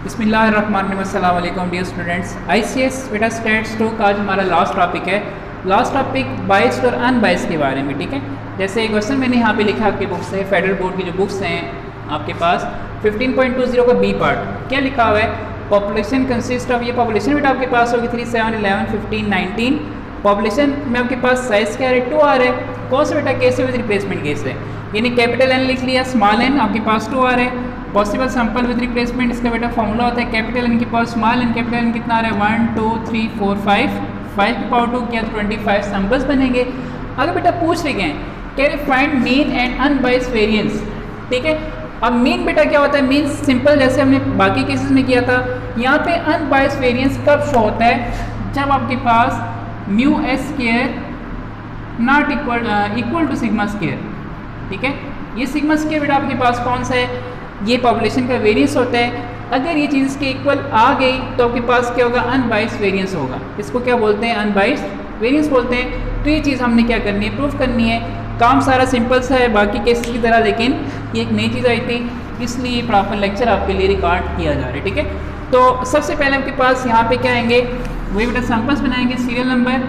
बिस्मिल्लाहिर्रहमानिर्रहीम। अस्सलाम वालेकुम डियर स्टूडेंट्स। ICS बेटा स्टैट्स 2 का आज हमारा लास्ट टॉपिक है। लास्ट टॉपिक बाइस्ड और अनबाइस्ड के बारे में, ठीक है। जैसे क्वेश्चन मैंने यहाँ पे लिखा आपकी बुक्स है, फेडरल बोर्ड की जो बुक्स हैं आपके पास 15.20 का बी पार्ट क्या लिखा हुआ है, पॉपुलेशन कंसिस्ट ऑफ, ये पॉपुलेशन बेटा आपके पास होगी 3, 7, 11, 15, 19। पॉपुलेशन में आपके पास साइज क्या है, 2 आ रहा है। कौन सा बेटा केस है, विद रिप्लेसमेंट केस है, यानी कैपिटल एन लिख लिया, स्मॉल एन आपके पास 2 आ रहा है। पॉसिबल सैंपल विद रिप्लेसमेंट, इसका बेटा फॉर्मूला होता है कैपिटल एन के power small n, capital N कितना आ रहा है 1 2 3 4 5 5 की पावर 2 किया तो 25 सैंपल्स बनेंगे। अगर बेटा पूछ रहे हैं can find mean and unbiased variance, ठीक है। अब मीन बेटा क्या होता है, मीन सिंपल जैसे हमने बाकी केसेस में किया था। यहाँ पे अनबाइस्ड वेरिएंस कब शो होता है, जब आपके पास mu s square not equal to sigma square, ठीक है। ये सिग्मा स्क्वायर बेटा आपके पास कौन सा है, ये पॉपुलेशन का वेरिएंस होता है। अगर ये चीज़ के इक्वल आ गई तो आपके पास क्या होगा, अनबाइस्ड वेरिएंस होगा। इसको क्या बोलते हैं, अनबाइस्ड वेरिएंस बोलते हैं। तो ये चीज़ हमने क्या करनी है, प्रूफ करनी है। काम सारा सिंपल सा है बाकी केसेस की तरह, लेकिन ये एक नई चीज़ आई थी इसलिए प्रॉपर लेक्चर आपके लिए रिकॉर्ड किया जा रहा है, ठीक है। तो सबसे पहले आपके पास यहाँ पे क्या आएंगे, वही बेटा सैंपल्स बनाएंगे। सीरियल नंबर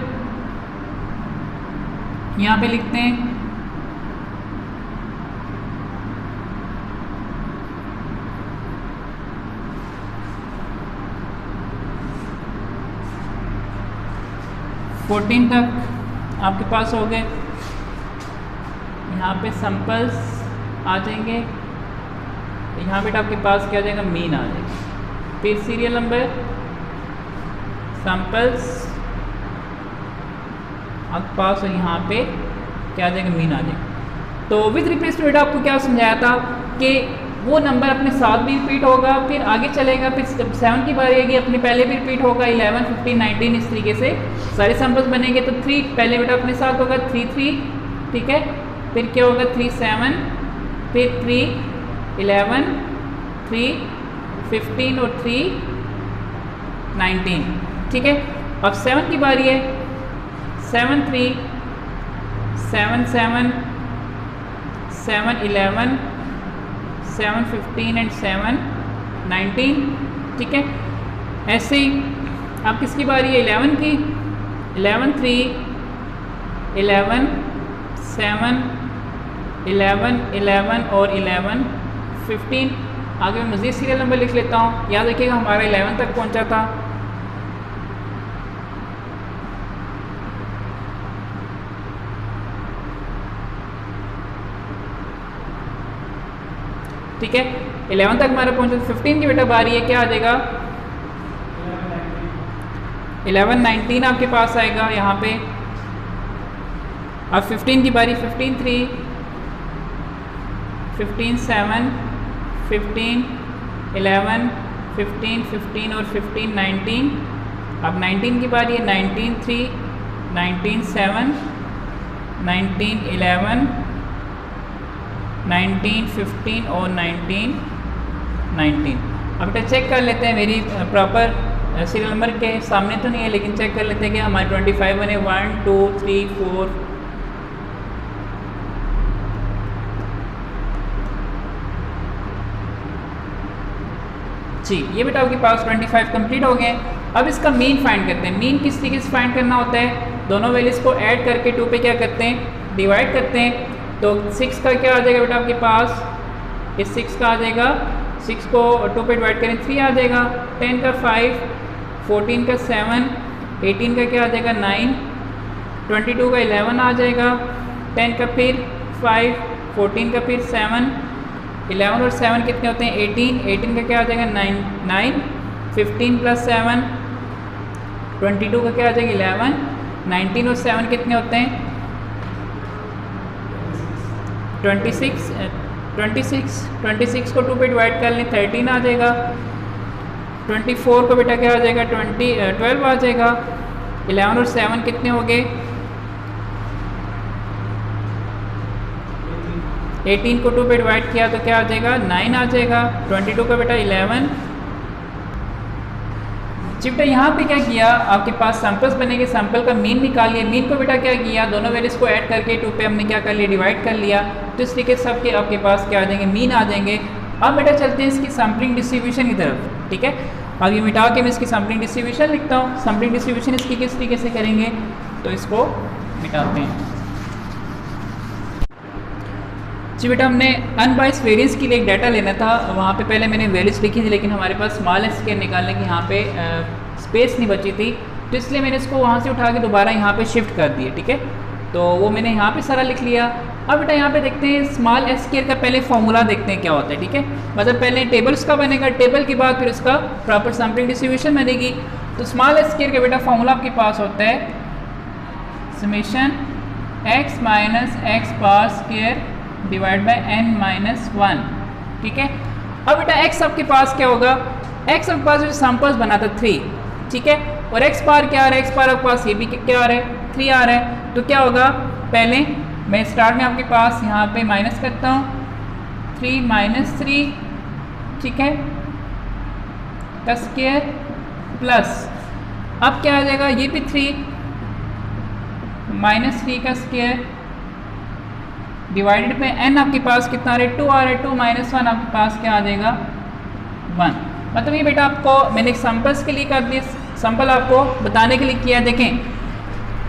यहाँ पे लिखते हैं, फोर्टीन तक आपके पास हो गए। यहाँ पे सैंपल्स आ जाएंगे, यहाँ बेटा आपके पास क्या आ जाएगा, मीन आ जाएगा। फिर सीरियल नंबर, सैंपल्स आपके पास, और यहाँ पे क्या आ जाएगा, मीन आ जाएगा। तो विद रिप्लेसमेंट बेटा आपको क्या समझाया था कि वो नंबर अपने साथ भी रिपीट होगा, फिर आगे चलेगा, फिर 7 की बारी आएगी अपने पहले भी रिपीट होगा, 11, 15, 19 इस तरीके से सारे सैंपल्स बनेंगे। तो 3 पहले बेटा अपने साथ होगा 3, 3, ठीक है। फिर क्या होगा 3, 7, फिर 3, 11, 3, 15 और 3, 19, ठीक है। अब 7 की बारी है, 7, 3, 7, 7, 7, 11, 7, 15 एंड 7, 19, ठीक है। ऐसे ही अब किसकी बारी है, 11 की, 11, 3, 11, 7, 11, 11 और 11, 15। आगे मैं मज़ीद सीरियल नंबर लिख लेता हूँ, याद रखिएगा हमारा 11 तक पहुँचा था। ठीक है, 11 तक हमारा पहुंचा। 15 की बेटा बारी है, क्या आ जाएगा 11, 19 आपके पास आएगा यहाँ पे। अब 15 की बारी, 15, 3, 15, 7, 15, 11, 15, 15 और 15, 19। अब 19 की बारी है, 19, 3, 19, 7, 19, 11, 19, 15 और 19, 19। अब बेटा चेक कर लेते हैं, मेरी प्रॉपर सीरियल नंबर के सामने तो नहीं है लेकिन चेक कर लेते हैं कि हमारे 25 बने, 1 2 3 4 जी, ये बेटा आपके पास 25 कंप्लीट हो गए। अब इसका मीन फाइंड करते हैं। मीन किस तरीके से फाइंड करना होता है, दोनों वैल्यूज को ऐड करके 2 पे क्या करते हैं, डिवाइड करते हैं। तो 6 का क्या आ जाएगा बेटा आपके पास, इस 6 का आ जाएगा, 6 को 2 पे डिवाइड करें 3 आ जाएगा, 10 का 5, 14 का 7, 18 का क्या आ जाएगा 9, 22 का 11 आ जाएगा, 10 का फिर 5, 14 का फिर 7, 11 और 7 कितने होते हैं 18, 18 का क्या आ जाएगा 9, 15 प्लस 7, 22 का क्या आ जाएगा 11, 19 और 7 कितने होते हैं 26, 26 को 2 पे डिवाइड कर लें 13 आ जाएगा। 24 को बेटा क्या आ जाएगा 12 आ जाएगा। 11 और 7 कितने हो गए 18 को 2 पे डिवाइड किया तो क्या आ जाएगा 9 आ जाएगा। 22 का बेटा 11। बेटा यहाँ पे क्या किया, आपके पास सैंपल्स बनेंगे, सैंपल का मीन निकाल लिया। मीन को बेटा क्या किया, दोनों वैल्यूज को ऐड करके 2 पे हमने क्या कर लिया, डिवाइड कर लिया। तो इस तरीके से सबके आपके पास क्या आ जाएंगे, मीन आ जाएंगे। अब बेटा चलते हैं इसकी सैम्पलिंग डिस्ट्रीब्यूशन की तरफ। ठीक है। अब ये मिटा के मैं इसकी सैम्पलिंग डिस्ट्रीब्यूशन लिखता हूँ। सैम्पलिंग डिस्ट्रीब्यूशन इसकी किस तरीके से करेंगे, तो इसको मिटाते हैं जी। बेटा हमने अनबाइस्ड वेरिएंस के लिए एक डाटा लेना था, वहाँ पे पहले मैंने वैल्यूज लिखी थी, लेकिन हमारे पास स्मॉल एस स्केयर निकालने की यहाँ पे स्पेस नहीं बची थी, तो इसलिए मैंने इसको वहाँ से उठा के दोबारा यहाँ पे शिफ्ट कर दिया, ठीक है। तो वो मैंने यहाँ पे सारा लिख लिया। अब बेटा यहाँ पे देखते हैं स्मॉल एस स्केयर का पहले फॉर्मूला देखते हैं क्या होता है, ठीक है। मतलब पहले टेबल उसका बनेगा, टेबल के बाद फिर उसका प्रॉपर सैम्पलिंग डिस्ट्रीब्यूशन बनेगी। तो स्मॉल एस स्केयर का बेटा फॉर्मूला आपके पास होता है summation x minus x power square divide by n minus 1, ठीक है। अब बेटा x आपके पास क्या होगा, x आपके पास जो सैम्पल्स बना था 3, ठीक है, और x बार क्या आ रहा है, x बार आपके पास ये भी क्या आ रहा है 3 आ रहा है। तो क्या होगा, पहले मैं स्टार्ट में आपके पास यहाँ पे माइनस करता हूँ 3 माइनस 3, ठीक है, का स्केयर प्लस अब क्या आ जाएगा, ये भी 3 माइनस 3 का स्केयर डिवाइडेड पे n आपके पास कितना आ रहा है 2 आ रहा है, 2 माइनस 1 आपके पास क्या आ जाएगा 1। मतलब ये बेटा आपको मैंने एक सैम्पल्स के लिए कर दिया, सैम्पल आपको बताने के लिए किया। देखें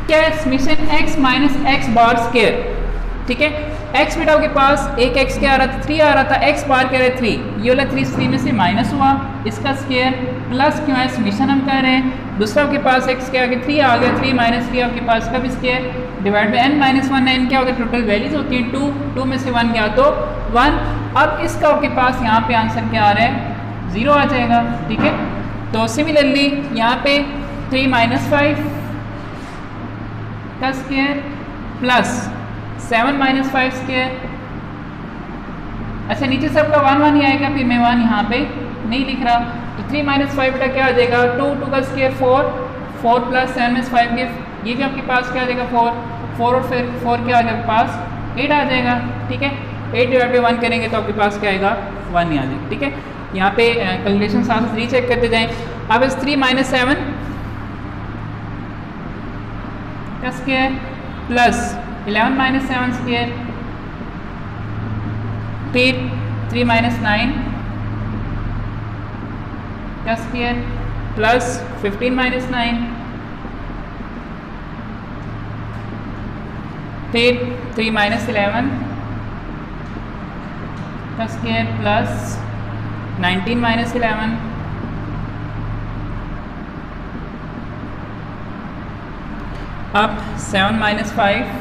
क्या है, समेशन x माइनस एक्स बार स्केयर, ठीक है। x बेटा आपके पास एक x क्या आ रहा था 3 आ रहा था, x बार क्या रहा है 3, ये वाला 3 में से माइनस हुआ, इसका स्केयर प्लस क्यों है, समेशन हम कर रहे हैं। दूसरा आपके पास x क्या आ गया 3 आ गया, 3 माइनस 3 आपके पास का भी square divide by n minus 1, n क्या होगा, टोटल वैल्यूज होती है 2, 2 में से 1 गया तो 1। अब इसका आपके पास यहाँ पे आंसर क्या आ रहा है 0 आ जाएगा, ठीक है। तो सिमिलरली यहाँ पे 3 माइनस 5 का स्केयर प्लस 7 माइनस 5 स्केयर, अच्छा नीचे सबका 1 1 ही आएगा, फिर मैं 1 यहाँ पे नहीं लिख रहा। तो 3 माइनस 5 बेटा क्या आ जाएगा 2, 2 का स्केयर 4, 4 प्लस 7 माइनस 5 ये भी आपके पास क्या आ जाएगा 4 और फिर 4 क्या आ जाएगा पास 8 आ जाएगा, ठीक है। 8 डिवाइड बाई 1 करेंगे तो आपके पास क्या आएगा 1 ही आ जाएगा, ठीक है। यहाँ पे कैलकुलेशन साथ साथ रीचेक करते जाएं। अब इस 3 माइनस 7 का स्केयर प्लस 11 माइनस 7 स्केयर, फिर 3 माइनस 9 का स्केयर प्लस 15 माइनस 9, फिर 3 माइनस 11 का स्केयर प्लस 19 माइनस 11, अब 7 माइनस 5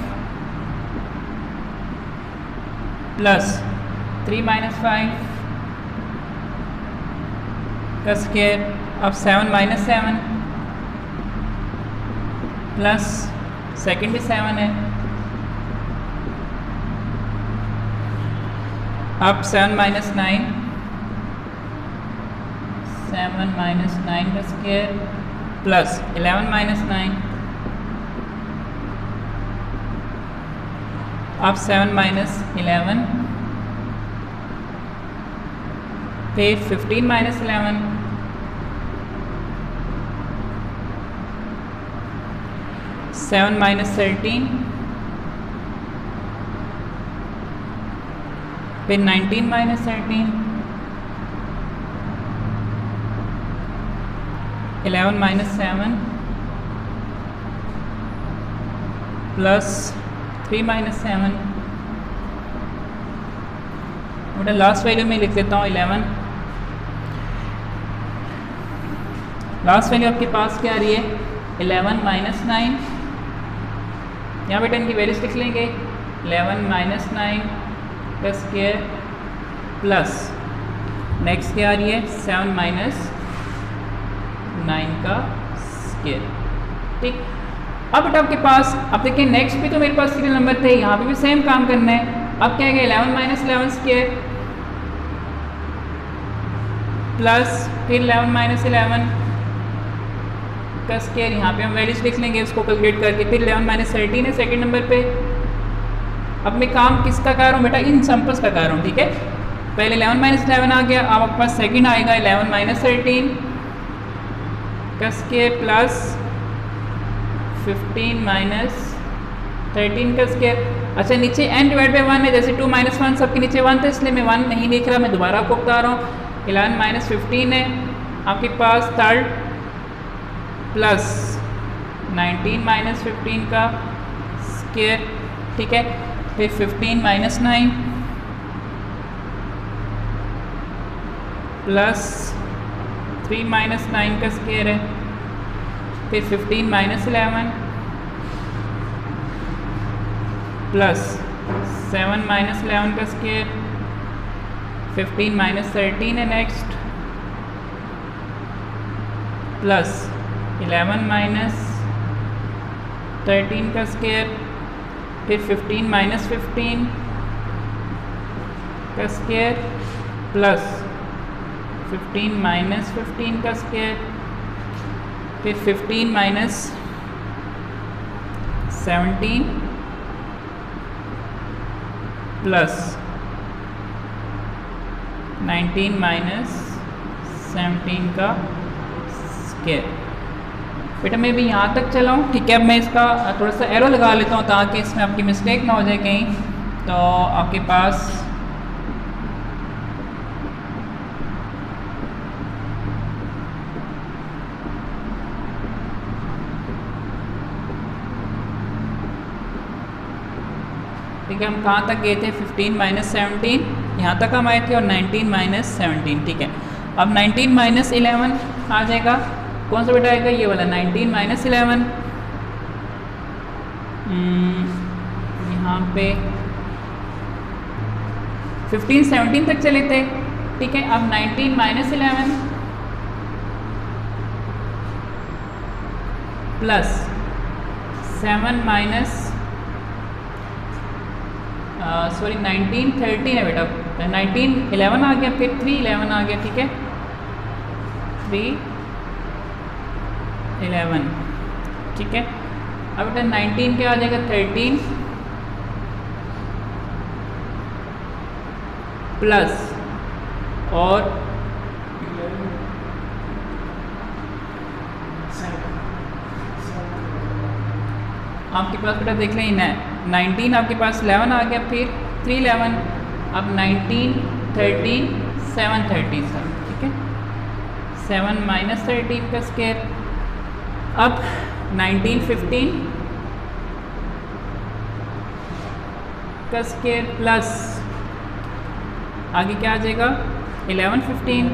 प्लस 3 माइनस 5 का स्केयर, अब 7 माइनस 7 प्लस सेकेंड भी 7 है, अब 7 माइनस 9, 7 माइनस 9 का स्केयर प्लस 11 माइनस 9, अब 7 माइनस 11, फिर 15 माइनस 11, सेवन माइनस 13, फिर 19 माइनस 13, 11 माइनस 7 प्लस 3 माइनस 7, बेटा लास्ट वैल्यू में लिख देता हूँ 11। लास्ट वैल्यू आपके पास क्या आ रही है 11 माइनस 9, यहाँ बेटा इनकी वैल्यूज लिख लेंगे 11 माइनस 9 का स्केयर प्लस नेक्स्ट क्या आ रही है 7 माइनस 9 का स्केयर, ठीक। अब बेटा आपके पास अब देखिए नेक्स्ट भी तो मेरे पास सीरियल नंबर थे, यहाँ पे भी सेम काम करना है। अब क्या है 11 माइनस 11 स्केयर प्लस फिर 11 माइनस 11 का स्केयर, यहाँ पे हम वैल्यूज लिख लेंगे उसको कैलकुलेट करके, फिर 11 माइनस 13 है सेकेंड नंबर पे। अब मैं काम किसका कर रहा हूँ बेटा इन सैम्पल्स का कर रहा हूँ, ठीक है। पहले 11 माइनस 11 आ गया, अब आपके पास सेकेंड आएगा 11 माइनस 13 का स्केयर प्लस 15 माइनस 13 का स्केयर। अच्छा नीचे n डिवाइड बाई 1 है, जैसे 2 माइनस 1 सबके नीचे 1 था इसलिए मैं 1 नहीं लिख रहा, मैं दोबारा आपको बता रहा हूँ 11 माइनस 15 है आपके पास थर्ड प्लस 19 माइनस 15 का स्क्वायर, ठीक है। फिर 15 माइनस 9 प्लस 3 माइनस 9 का स्क्वायर है। फिर 15 माइनस 11 प्लस 7 माइनस 11 का स्क्वायर। 15 माइनस 13 है नेक्स्ट, प्लस 11 माइनस 13 का स्क्वायर। फिर 15 माइनस 15 का स्क्वायर प्लस 15 माइनस 15 का स्क्वायर। फिर 15 माइनस 17 प्लस 19 माइनस 17 का स्क्वायर। बेटा मैं भी यहाँ तक चला हूँ, ठीक है। अब मैं इसका थोड़ा सा एरो लगा लेता हूँ ताकि इसमें आपकी मिस्टेक ना हो जाए कहीं। तो आपके पास ठीक है, हम कहाँ तक गए थे? 15 माइनस 17 यहाँ तक हम आए थे, और 19 माइनस 17, ठीक है। अब 19 माइनस 11 आ जाएगा, कौन सा बेटा आएगा? ये वाला 19 माइनस 11। यहाँ पे 15 17 तक चले थे, ठीक है। अब 19 माइनस 11 प्लस 7 माइनस 19 13 है बेटा। 19 11 आ गया, फिर 3 11 आ गया, ठीक है। 3 11, ठीक है। अब बेटा 19 क्या आ जाएगा? 13 प्लस और आपके पास बेटा देख लें 19 आपके पास 11 आ गया, फिर 3 11, अब 19 13 7 13 सर, ठीक है। 7 माइनस 13 का स्क्वायर। अब 19 15 का स्क्वायर प्लस आगे क्या आ जाएगा? 11 15।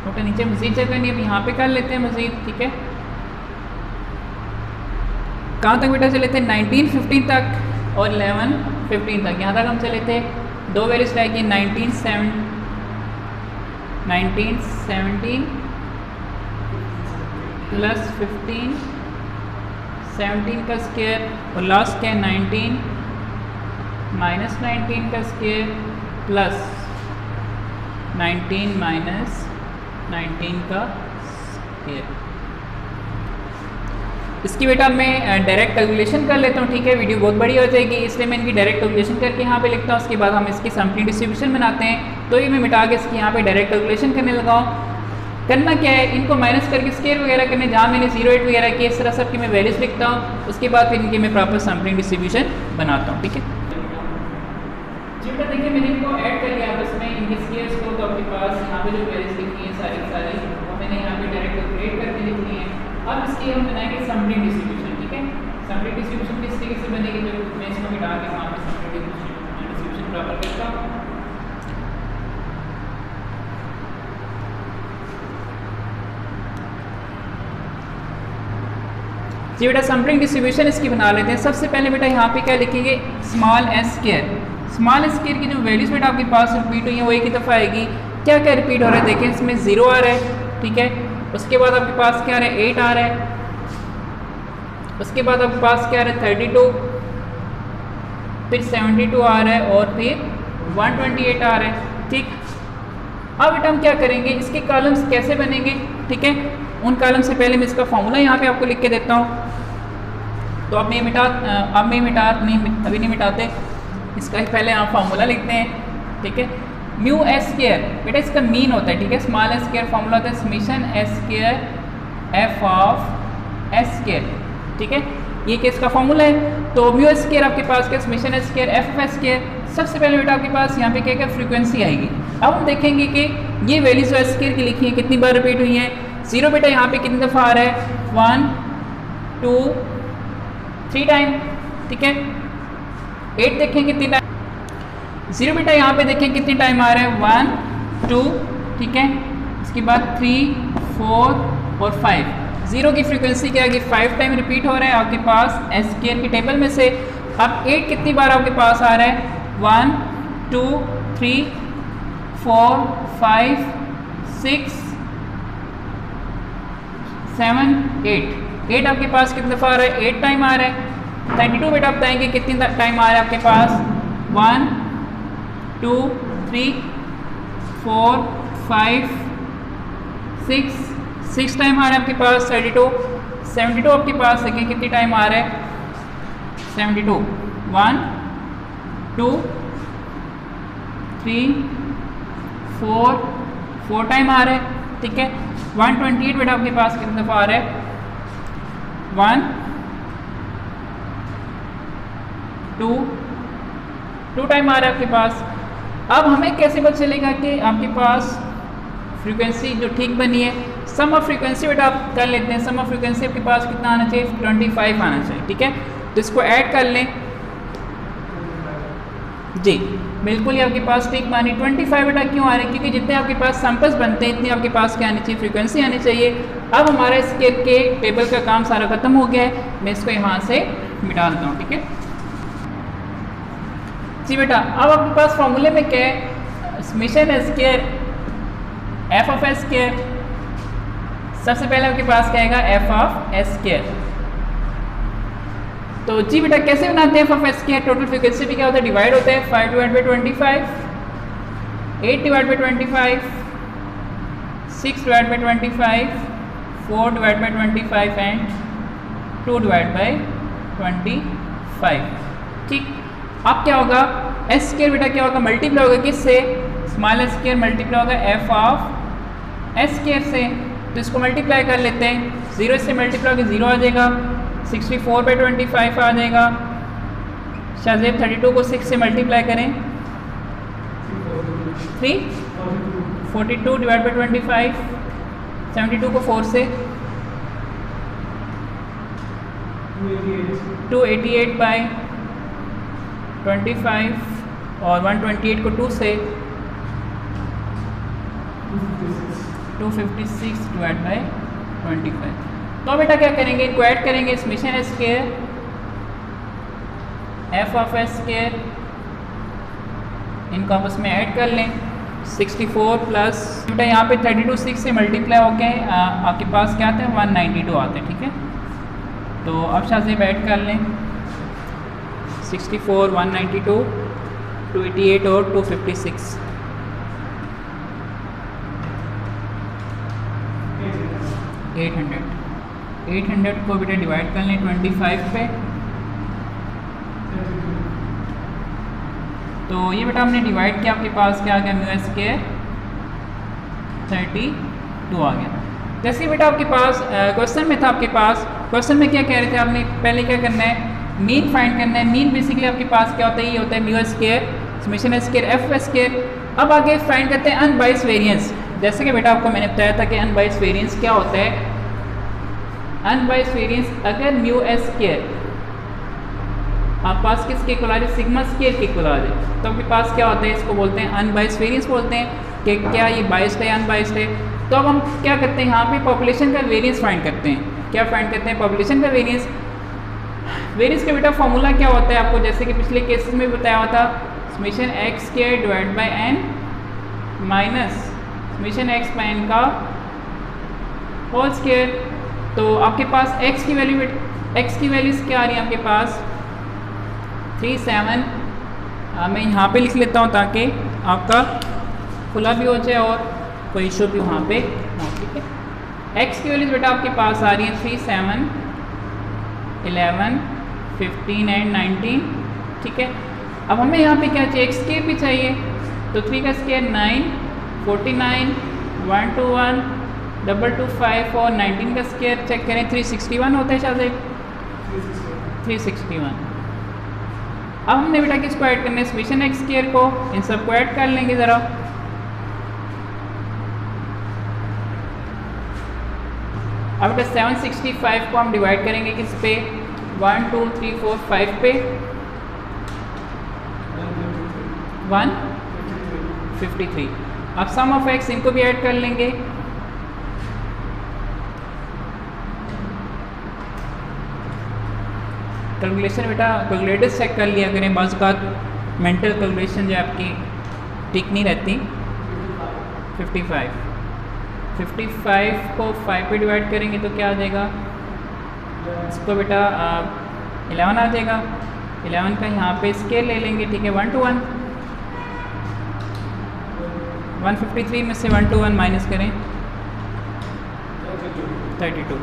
बेटा नीचे मजीद जगह नहीं, अब यहाँ पे कर लेते हैं मजीद, ठीक है। कहाँ तक बेटा चले थे? 19 15 तक और 11 15 तक, यहाँ तक हम चले थे। दो वैल्यूज रहेगी, 19 17 प्लस 15 17 का स्क्वायर, और लास्ट क्या है? 19 माइनस 19 का स्क्वायर प्लस 19 माइनस 19 का स्क्वायर। इसकी बेटा मैं डायरेक्ट कैलकुलेशन कर लेता हूँ, ठीक है। वीडियो बहुत बड़ी हो जाएगी, इसलिए मैं इनकी डायरेक्ट कैलकुलेशन करके यहाँ पे लिखता हूँ। उसके बाद हम इसकी सैम्पलिंग डिस्ट्रीब्यूशन बनाते हैं, तो ये मैं मिटा के इसकी यहाँ पे डायरेक्ट कैलकुलेशन करने लगा हूँ। करना क्या है? इनको माइनस करके स्केयर वगैरह करने, जहाँ मैंने 0 8 वगैरह किए, इस तरह सब की मैं वैल्यूज लिखता हूँ। उसके बाद फिर इनकी मैं प्रॉपर सैम्पलिंग डिस्ट्रीब्यूशन बनाता हूँ, ठीक है। जी बेटा देखिए मैंने इनको ऐड कर लिया आपस में, इनके स्केयर्स को। तो आपके पास यहाँ पे जो वैल्यूज लिखी हैं सारी वो मैंने यहाँ पे डायरेक्ट कैलकुलेट करके लिख ली है। अब इसकी हम बनाएंगे सैम्पलिंग डिस्ट्रीब्यूशन, ठीक है। सैम्पलिंग डिस्ट्रीब्यूशन किस तरीके से बनेगी? जो मैं इसको मिटा के वहाँ पे सैम्पलिंग डिस्ट्रीब्यूशन प्रॉपर करता हूँ। जी बेटा सैम्पलिंग डिस्ट्रीब्यूशन इसकी बना लेते हैं। सबसे पहले बेटा यहाँ पे क्या लिखेंगे? Small S square. Small S square की जो वैल्यूज बेटा आपके पास रिपीट हुई है वो एक ही दफ़ा आएगी। क्या क्या रिपीट हो रहा है? देखें इसमें 0 आ रहा है, ठीक है। उसके बाद आपके पास क्या आ रहा है? 8 आ रहा है। उसके बाद आपके पास क्या आ रहा है? 32, फिर 72 आ रहा है, और फिर 128 आ रहा है, ठीक। अब बेटा हम क्या करेंगे? इसके कॉलम्स कैसे बनेंगे, ठीक है। उन कॉलम से पहले मैं इसका फॉर्मूला यहाँ पे आपको लिख के देता हूँ। तो अब अभी नहीं मिटाते, इसका ही पहले आप फार्मूला लिखते हैं, ठीक है। म्यू एस स्क्वायर बेटा इसका मीन होता है, ठीक है। स्मॉल एस स्क्वायर फॉर्मूला होता है summation S square F of S square, ठीक है। ये केस का फॉर्मूला है। तो म्यू एस स्क्वायर आपके पास क्या? Summation S square F of S square. सबसे पहले बेटा आपके पास यहाँ पे क्या क्या फ्रीक्वेंसी आएगी। अब हम देखेंगे कि ये वैल्यूज जो स्केयर की लिखी है कितनी बार रिपीट हुई है। 0 बेटा यहाँ पे कितनी दफ़ा आ रहा है, 1 2 3 टाइम, ठीक है। 8 देखें कितनी टाइम, 0 बेटा यहाँ पे देखें कितनी टाइम आ रहा है, 1 2, ठीक है। इसके बाद 3 4 और 5। 0 की फ्रीक्वेंसी क्या है, 5 टाइम रिपीट हो रहा है आपके पास स्केयर की टेबल में से। अब 8 कितनी बार आपके पास आ रहा है, 1 2 3 4 5 6 7 8। 8 आपके पास कितनी दफ़ा आ रहा है, 8 टाइम आ रहा है। 32 बेटा आप बताएंगे कितनी टाइम आ रहा है आपके पास, 1 2 3 4 5 6 टाइम आ रहा है आपके पास 32। 72 आपके पास देखिए कितनी टाइम आ रहा है, 72 1 2 3 4 टाइम आ रहा है, ठीक है। 128 बेटा आपके पास कितनी दफ़ा आ रहा है, 1 2 टाइम आ रहा है आपके पास। अब हमें कैसे पता चलेगा कि आपके पास फ्रीक्वेंसी जो ठीक बनी है। सम ऑफ फ्रीक्वेंसी बेटा आप कर लेते हैं। सम ऑफ फ्रीक्वेंसी आपके पास कितना आना चाहिए, 25 आना चाहिए, ठीक है। तो इसको ऐड कर लें जी, बिल्कुल ही आपके पास ठीक मानी। 25 बेटा क्यों आ रहे हैं, क्योंकि जितने आपके पास सैंपल्स बनते हैं इतनी आपके पास क्या आनी चाहिए, फ्रीक्वेंसी आनी चाहिए। अब हमारा स्केल के टेबल का काम सारा खत्म हो गया है, मैं इसको यहाँ से मिटा देता हूँ, ठीक है जी बेटा। अब आपके पास फॉर्मूले में क्या है, summation square F of S square. सबसे पहले आपके पास क्या आएगा, एफ ऑफ एस स्केयर। तो जी बेटा कैसे बनाते हैं F of S square, total frequency भी क्या होता है, डिवाइड होता है 5 divide by 25, 8 divide by 25, 6 divide by 25, 4 divide by 25 and 2 divide by 25, ठीक। अब क्या होगा, एस स्केयर बेटा क्या होगा, मल्टीप्लाई होगा किससे, स्मॉल एस स्केयर मल्टीप्लाई होगा एफ ऑफ एस स्केयर से। तो इसको मल्टीप्लाई कर लेते हैं, 0 से मल्टीप्लाई होकर 0 आ जाएगा, 64 बाई 25 आ जाएगा। शाहजेब 32 को 6 से मल्टीप्लाई करें, 3 42 डिवाइड बाई 25, 72 को 4 से 288 बाई 25 और 128 को 2 से 256 डिवाइड बाई 25। तो बेटा क्या करेंगे, इनको ऐड करेंगे, summation square F of S square, इनको आपस में ऐड कर लें। 64 प्लस बेटा यहाँ पे 32 6 से मल्टीप्लाई होके आपके पास क्या आते हैं, 192 आते हैं, ठीक है। तो अब शाहजेब ऐड कर लें, 64 192 288 और 256। 800 को बेटा डिवाइड कर लें 25 पे। तो ये बेटा हमने डिवाइड किया, आपके पास क्या आ गया, म्यू स्क्वायर 32 आ गया। जैसे बेटा आपके पास क्वेश्चन में था, आपके पास क्वेश्चन में क्या कह रहे थे, आपने पहले क्या करना है, मीन फाइंड करना है। मीन बेसिकली आपके पास क्या होता है, ये होता है mu square summation square F square. अब आगे फाइंड करते हैं अनबाइस वेरिएंस। जैसे कि बेटा आपको मैंने बताया था कि अनबाइस वेरिएंस क्या होता है। अनबाइस वेरिएंस अगर म्यू स्क्वायर आप पास किसके इक्वल आ जाए, सिग्मा स्क्वायर के इक्वल आ जाए, तो आपके पास क्या होता है, इसको बोलते हैं अनबाइस वेरिएंस बोलते हैं कि क्या ये बाइस्ड है अनबाइस्ड है। तो अब हम क्या करते हैं, यहाँ पे पॉपुलेशन का वेरिएंस फाइंड करते हैं। क्या फाइंड करते हैं, पॉपुलेशन का वेरिएंस। वेरिएंस का बेटा फॉर्मूला क्या होता है, आपको जैसे कि पिछले केसेस में बताया हुआ था, summation x square divide by n minus summation x by n का होल स्क्वायर। तो आपके पास एक्स की वैल्यूज क्या आ रही है आपके पास 37। मैं यहाँ पे लिख लेता हूँ ताकि आपका खुला भी हो जाए और कोई इशू भी वहाँ पे हो, ठीक है। एक्स की वैल्यूज बेटा आपके पास आ रही है 3 7 11 15 एंड 19, ठीक है। अब हमें यहाँ पे क्या चाहिए, एक्स स्क्वायर भी चाहिए। तो 3 का स्क्वायर 9 49 121 225 और 19 का स्क्वायर चेक करें 361 होता है शायद 361। अब हमने बेटा किसको ऐड करना है, समेशन एक्स स्क्वायर को, इन सबको ऐड कर लेंगे ज़रा। अब बेटा 765 को हम डिवाइड करेंगे किस पे, 1 2 3 4 5 पे, 153। अब सम ऑफ एक्स इनको भी ऐड कर लेंगे, कैलकुलेशन बेटा कैलकुलेटर चेक कर लिया करें, बाज़ का मेंटल कैलकुलेशन जो आपकी ठीक नहीं रहती। 55 को 5 पे डिवाइड करेंगे तो क्या आ जाएगा, इसको बेटा 11 आ जाएगा। 11 का यहाँ पे स्केल ले लेंगे, ठीक है, 1 to 1। 153 में से 1 to 1 माइनस करें, 32।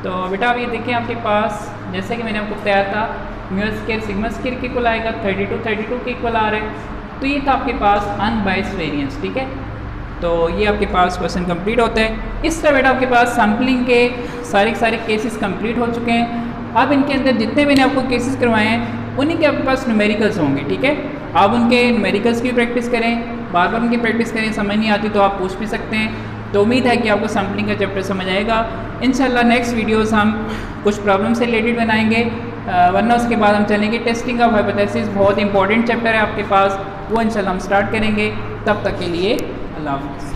तो बेटा अब ये देखिए आपके पास, जैसे कि मैंने आपको बताया था, म्यू स्केयर सिग्मा स्केयर के इक्वल आएगा, 32 के इक्वल आ रहा है। तो ये था आपके पास अनबाइस्ड वेरिएंस, ठीक है। तो ये आपके पास क्वेश्चन कंप्लीट होता है। इस तरह बेटा आपके पास सैम्पलिंग के सारे केसेस कंप्लीट हो चुके हैं। अब इनके अंदर जितने मैंने आपको केसेस करवाए हैं उन्हीं के आपके पास न्यूमेरिकल्स होंगे, ठीक है। आप उनके न्यूमेरिकल्स की प्रैक्टिस करें, बार बार उनकी प्रैक्टिस करें, समझ नहीं आती तो आप पूछ भी सकते हैं। तो उम्मीद है कि आपको सैम्पलिंग का चैप्टर समझ आएगा। इंशाल्लाह नेक्स्ट वीडियोस हम कुछ प्रॉब्लम से रिलेटेड बनाएंगे, वरना उसके बाद हम चलेंगे टेस्टिंग ऑफ हाइपोथेसिस, बहुत इंपॉर्टेंट चैप्टर है आपके पास, वो इंशाल्लाह हम स्टार्ट करेंगे। तब तक के लिए अल्लाह हाफ़िज़।